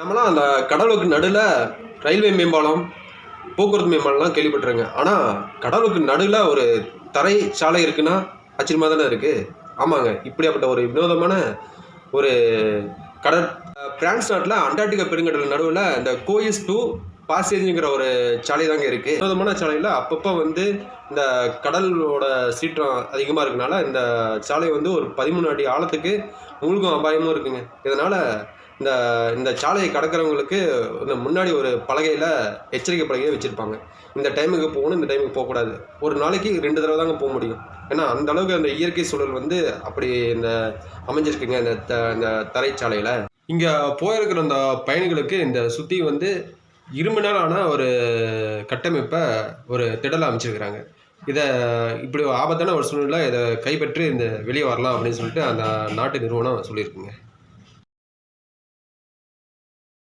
நம்மளாம் அந்த கடலுக்கு நடுவில் ரயில்வே மேம்பாலம், போக்குவரத்து மேம்பாலம்லாம் கேள்விப்பட்டிருங்க. ஆனால் கடலுக்கு நடுவில் ஒரு தரை சாலை இருக்குன்னா ஆச்சரியமாக தானே இருக்குது. ஆமாங்க, இப்படியாப்பட்ட ஒரு வினோதமான ஒரு கடல் பிரான்ஸ் நாட்டில் அண்டார்டிகா பெருங்கடல் நடுவில் இந்த கோயிஸ் டு பாசேஜுங்கிற ஒரு சாலை தாங்க இருக்குது. வினோதமான சாலையில் அப்பப்போ வந்து இந்த கடலோட சீற்றம் அதிகமாக இருக்கனால இந்த சாலை வந்து ஒரு 13 அடி ஆழத்துக்கு மூழ்கும் அபாயமும் இருக்குங்க. இதனால் இந்த இந்த சாலையை கடக்கிறவங்களுக்கு இந்த முன்னாடி ஒரு பலகையில் எச்சரிக்கை பலகையை வச்சுருப்பாங்க. இந்த டைமுக்கு போகணும், இந்த டைமுக்கு போகக்கூடாது. ஒரு நாளைக்கு 2 தடவை தாங்க போக முடியும். ஏன்னா அந்த அளவுக்கு அந்த இயற்கை சூழல் வந்து அப்படி இந்த அமைஞ்சிருக்குங்க இந்த தரைச்சாலையில். இங்கே போயிருக்கிற அந்த பயணிகளுக்கு இந்த சுற்றி வந்து இரும்பினாலான ஒரு கட்டமைப்பை ஒரு திடலை அமைச்சிருக்கிறாங்க. இதை இப்படி ஆபத்தான ஒரு சூழ்நிலை இதை கைப்பற்றி இந்த வெளியே வரலாம் அப்படின்னு சொல்லிட்டு அந்த நாட்டு நிறுவனம் சொல்லியிருக்குங்க.